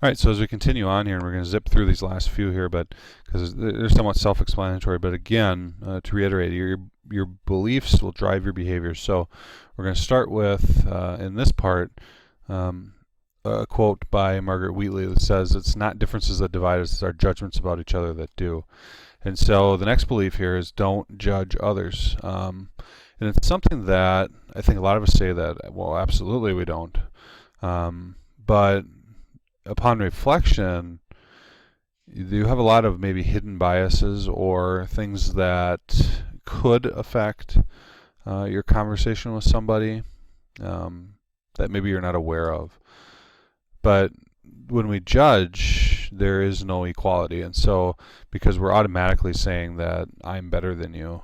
All right, so as we continue on here, and we're going to zip through these last few here, but because they're somewhat self-explanatory, but again, to reiterate, your beliefs will drive your behaviors. So we're going to start with, in this part, a quote by Margaret Wheatley that says, "It's not differences that divide us, it's our judgments about each other that do." And so the next belief here is don't judge others. And it's something that I think a lot of us say that, well, absolutely we don't. But upon reflection, you have a lot of maybe hidden biases or things that could affect your conversation with somebody that maybe you're not aware of. But when we judge, there is no equality. And so, because we're automatically saying that I'm better than you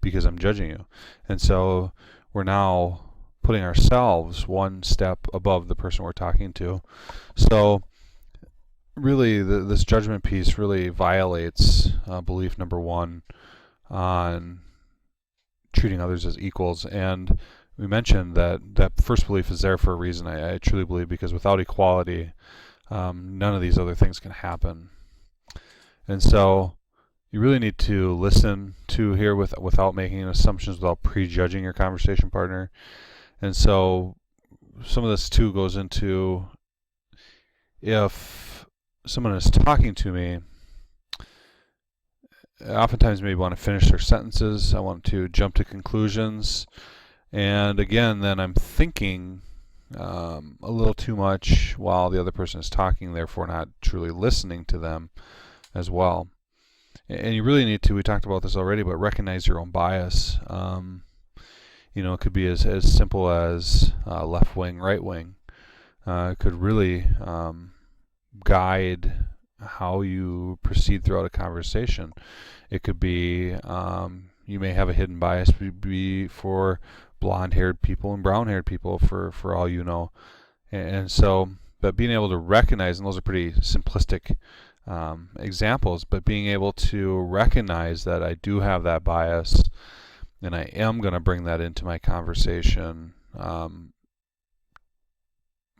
because I'm judging you. And so, we're now putting ourselves one step above the person we're talking to. So really this judgment piece really violates belief number one on treating others as equals. And we mentioned that that first belief is there for a reason, I truly believe, because without equality, none of these other things can happen. And so you really need to listen to here without making assumptions, without prejudging your conversation partner. And so some of this too goes into, if someone is talking to me, oftentimes maybe want to finish their sentences, I want to jump to conclusions, and again then I'm thinking a little too much while the other person is talking, therefore not truly listening to them as well. And you really need to, we talked about this already, but recognize your own bias. It could be as simple as left wing, right wing. It could really guide how you proceed throughout a conversation. It could be you may have a hidden bias be for blonde-haired people and brown-haired people for all you know. And so, but being able to recognize, and those are pretty simplistic examples, but being able to recognize that I do have that bias and I am going to bring that into my conversation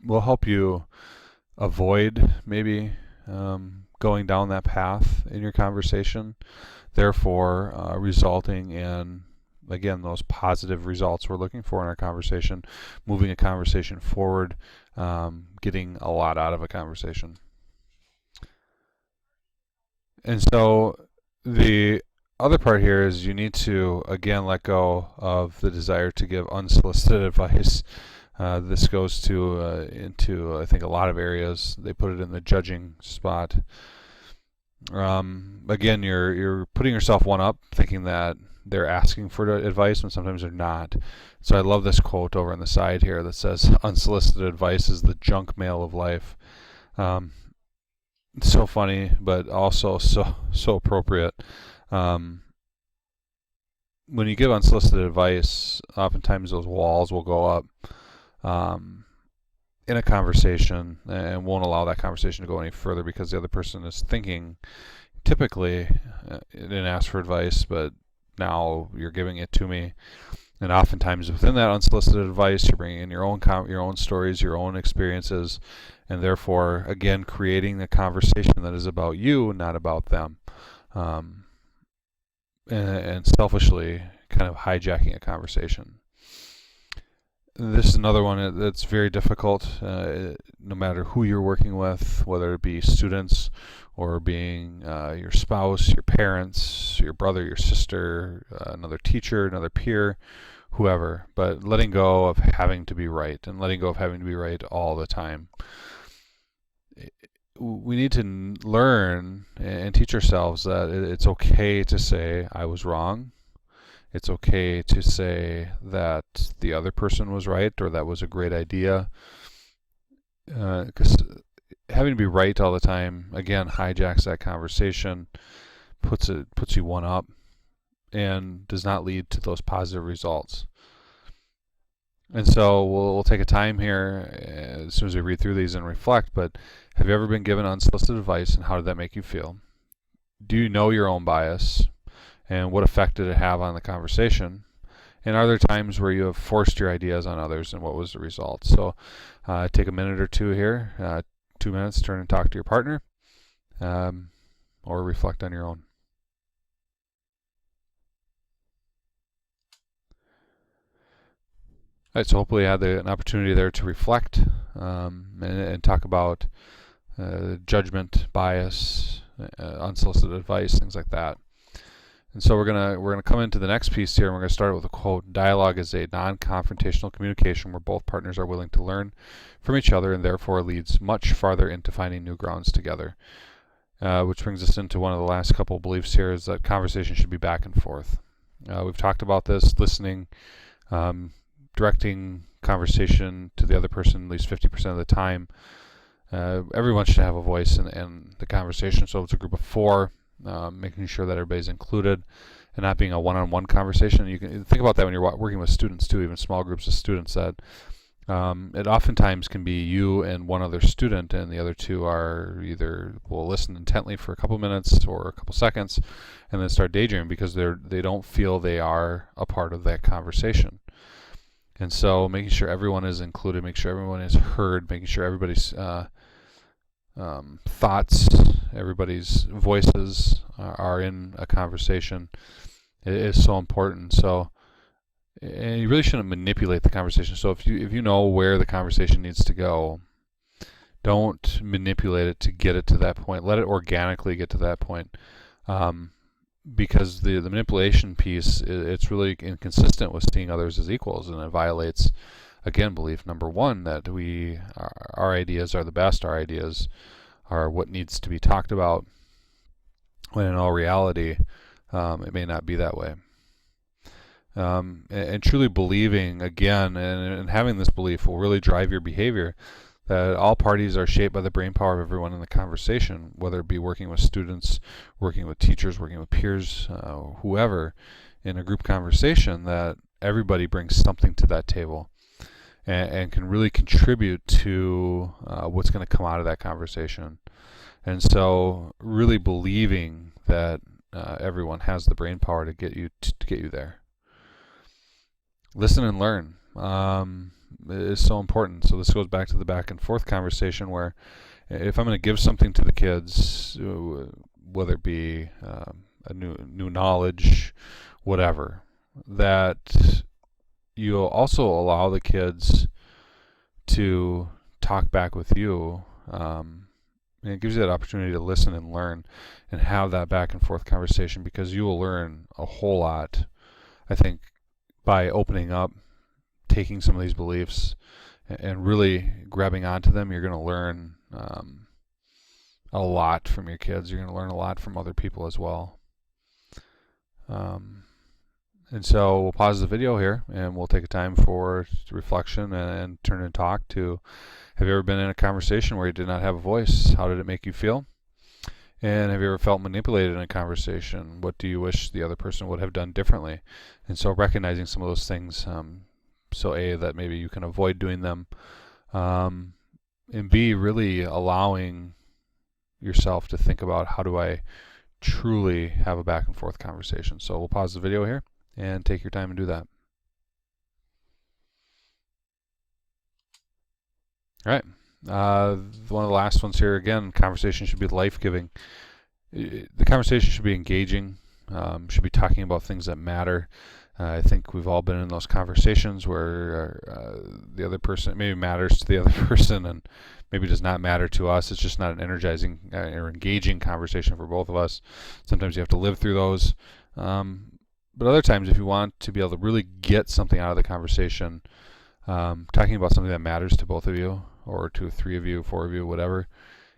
will help you avoid maybe going down that path in your conversation, therefore resulting in, again, those positive results we're looking for in our conversation, moving a conversation forward, getting a lot out of a conversation. And so the other part here is you need to, again, let go of the desire to give unsolicited advice. This goes to into, I think, a lot of areas. They put it in the judging spot. Again, you're putting yourself one up, thinking that they're asking for advice when sometimes they're not. So I love this quote over on the side here that says, "Unsolicited advice is the junk mail of life." So funny, but also so appropriate. When you give unsolicited advice, oftentimes those walls will go up in a conversation and won't allow that conversation to go any further because the other person is thinking, typically, didn't ask for advice, but now you're giving it to me. And oftentimes within that unsolicited advice, you're bringing in your own stories, your own experiences, and therefore, again, creating a conversation that is about you, not about them. And selfishly kind of hijacking a conversation. This is another one that's very difficult, no matter who you're working with, whether it be students or being your spouse, your parents, your brother, your sister, another teacher, another peer, whoever. But letting go of having to be right, and letting go of having to be right all the time. We need to learn and teach ourselves that it's okay to say I was wrong. It's okay to say that the other person was right or that was a great idea. Because having to be right all the time, again, hijacks that conversation, puts you one up, and does not lead to those positive results. And so we'll take a time here as soon as we read through these and reflect, but have you ever been given unsolicited advice, and how did that make you feel? Do you know your own bias, and what effect did it have on the conversation? And are there times where you have forced your ideas on others, and what was the result? So take a minute or two here 2 minutes, turn and talk to your partner, or reflect on your own. All right, so hopefully you had an opportunity there to reflect and talk about judgment, bias, unsolicited advice, things like that. And so we're gonna come into the next piece here, and we're gonna start with a quote. Dialogue is a non-confrontational communication where both partners are willing to learn from each other, and therefore leads much farther into finding new grounds together. Which brings us into one of the last couple beliefs here, is that conversation should be back and forth. We've talked about this, listening, directing conversation to the other person at least 50% of the time. Everyone should have a voice in the conversation, so it's a group of 4. Making sure that everybody's included and not being a one-on-one conversation. You can think about that when you're working with students too, even small groups of students, that it oftentimes can be you and one other student, and the other 2 are either will listen intently for a couple minutes or a couple seconds and then start daydreaming because they don't feel they are a part of that conversation. And so making sure everyone is included, making sure everyone is heard, making sure everybody's thoughts, everybody's voices are in a conversation is so important. So, and you really shouldn't manipulate the conversation. So if you know where the conversation needs to go, don't manipulate it to get it to that point. Let it organically get to that point, because the manipulation piece, it's really inconsistent with seeing others as equals, and it violates, again, belief number 1, that our ideas are the best, our ideas are what needs to be talked about, when in all reality, it may not be that way. And truly believing, again, and having this belief will really drive your behavior, that all parties are shaped by the brain power of everyone in the conversation, whether it be working with students, working with teachers, working with peers, whoever, in a group conversation, that everybody brings something to that table and can really contribute to what's going to come out of that conversation. And so really believing that everyone has the brain power to get you there. Listen and learn is so important. So this goes back to the back and forth conversation, where if I'm going to give something to the kids, whether it be a new knowledge, whatever, that you'll also allow the kids to talk back with you, and it gives you that opportunity to listen and learn and have that back and forth conversation, because you will learn a whole lot, I think, by opening up, taking some of these beliefs and really grabbing onto them. You're going to learn a lot from your kids. You're going to learn a lot from other people as well. And so we'll pause the video here, and we'll take a time for reflection and turn and talk to, have you ever been in a conversation where you did not have a voice? How did it make you feel? And have you ever felt manipulated in a conversation? What do you wish the other person would have done differently? And so recognizing some of those things, so A, that maybe you can avoid doing them, and B, really allowing yourself to think about, how do I truly have a back and forth conversation? So we'll pause the video here and take your time and do that. All right. One of the last ones here, again, conversation should be life-giving. The conversation should be engaging, should be talking about things that matter. I think we've all been in those conversations where the other person maybe matters to the other person and maybe does not matter to us. It's just not an energizing or engaging conversation for both of us. Sometimes you have to live through those. But other times, if you want to be able to really get something out of the conversation, talking about something that matters to both of you, or to 3 of you, 4 of you, whatever,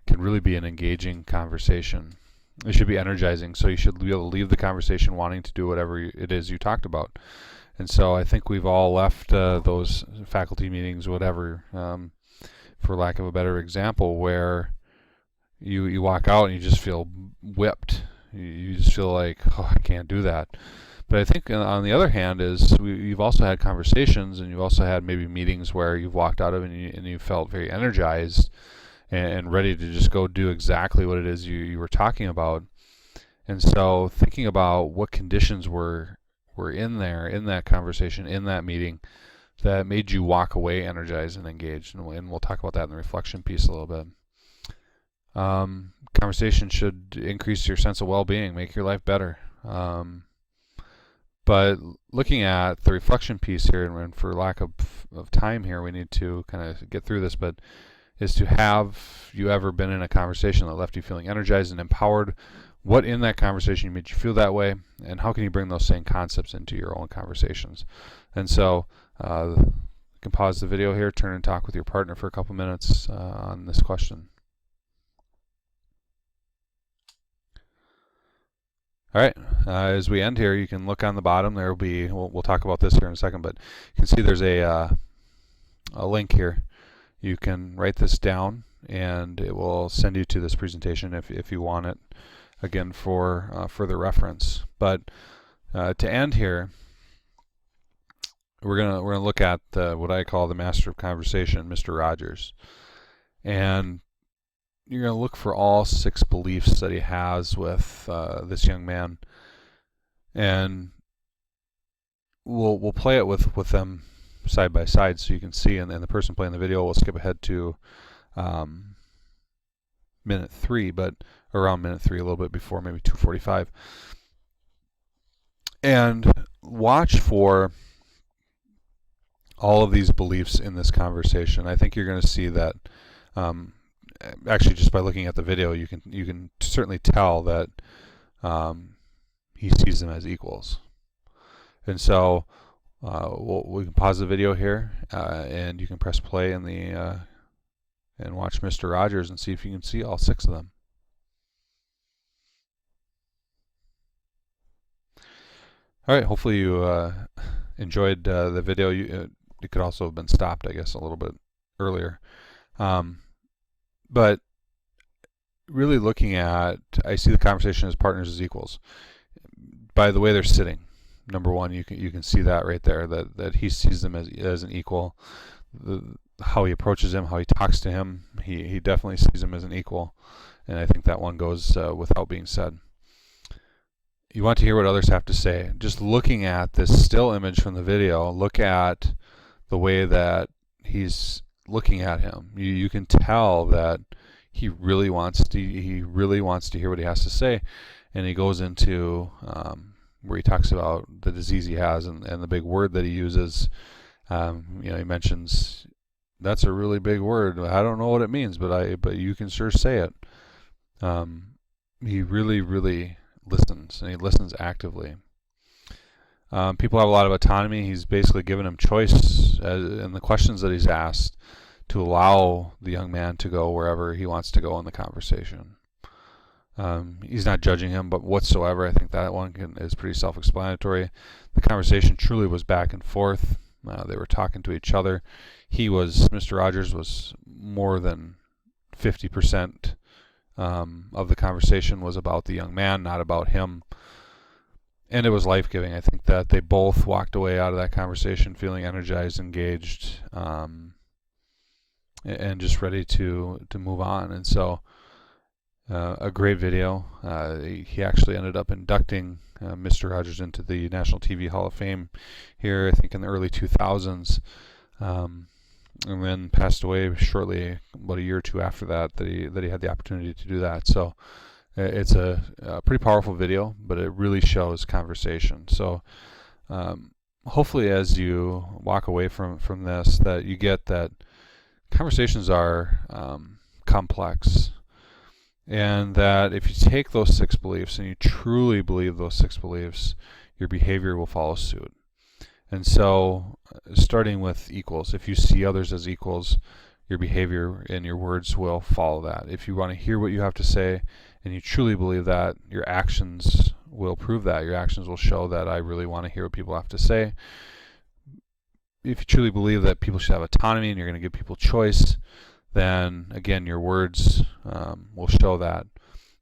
can really be an engaging conversation. It should be energizing, so you should be able to leave the conversation wanting to do whatever it is you talked about. And so I think we've all left those faculty meetings, whatever, for lack of a better example, where you walk out and you just feel whipped. You just feel like, oh, I can't do that. But I think on the other hand is you've also had conversations, and you've also had maybe meetings where you've walked out of and you felt very energized and ready to just go do exactly what it is you were talking about. And so thinking about what conditions were in there, in that conversation, in that meeting, that made you walk away energized and engaged. And we'll talk about that in the reflection piece a little bit. Conversation should increase your sense of well-being, make your life better. But looking at the reflection piece here, and for lack of time here, we need to kind of get through this, but is to have you ever been in a conversation that left you feeling energized and empowered? What in that conversation made you feel that way, and how can you bring those same concepts into your own conversations? And so you can pause the video here, turn and talk with your partner for a couple minutes on this question. All right, as we end here, you can look on the bottom. There will be, we'll talk about this here in a second, but you can see there's a link here. You can write this down, and it will send you to this presentation if you want it, again, for further reference. But to end here, we're gonna look at what I call the master of conversation, Mr. Rogers, and you're going to look for all 6 beliefs that he has with this young man, and we'll play it with them side by side so you can see, and the person playing the video will skip ahead to minute 3, but around minute 3, a little bit before, maybe 2:45, and watch for all of these beliefs in this conversation. I think you're going to see that actually, just by looking at the video, you can certainly tell that he sees them as equals. And so we can pause the video here, and you can press play in the and watch Mr. Rogers and see if you can see all 6 of them. All right, hopefully you enjoyed the video. It could also have been stopped, I guess, a little bit earlier. But really looking at, I see the conversation as partners as equals by the way they're sitting. Number one, you can see that right there, that he sees them as an equal. How he approaches him, how he talks to him, he definitely sees him as an equal, and I think that one goes without being said. You want to hear what others have to say. Just looking at this still image from the video, look at the way that he's looking at him. You can tell that he really wants to hear what he has to say, and he goes into where he talks about the disease he has and the big word that he uses. He mentions, that's a really big word. I don't know what it means, but you can sure say it. He really listens, and he listens actively. People have a lot of autonomy. He's basically given them choice in the questions that he's asked to allow the young man to go wherever he wants to go in the conversation. He's not judging him, but whatsoever. I think that one is pretty self-explanatory. The conversation truly was back and forth. They were talking to each other. Mr. Rogers was more than 50% of the conversation was about the young man, not about him. And it was life-giving. I think that they both walked away out of that conversation feeling energized, engaged, and just ready to move on. And so a great video. He actually ended up inducting Mr. Rogers into the National TV Hall of Fame here, I think in the early 2000s, and then passed away shortly, about a year or two after that he had the opportunity to do that. So it's a pretty powerful video, but it really shows conversation. So hopefully as you walk away from this, that you get that conversations are complex, and that if you take those 6 beliefs and you truly believe those 6 beliefs, your behavior will follow suit. And so starting with equals, if you see others as equals, your behavior and your words will follow that. If you want to hear what you have to say and you truly believe that, your actions will prove that. Your actions will show that I really want to hear what people have to say. If you truly believe that people should have autonomy and you're going to give people choice, then again your words will show that.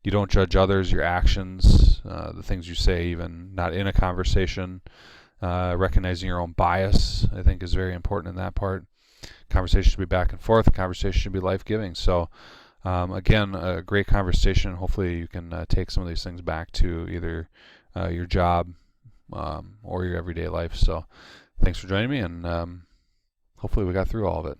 You don't judge others, your actions, the things you say, even not in a conversation. Recognizing your own bias, I think, is very important in that part. Conversation should be back and forth. The conversation should be life-giving. So again, a great conversation. Hopefully you can take some of these things back to either your job or your everyday life. So thanks for joining me, and hopefully we got through all of it.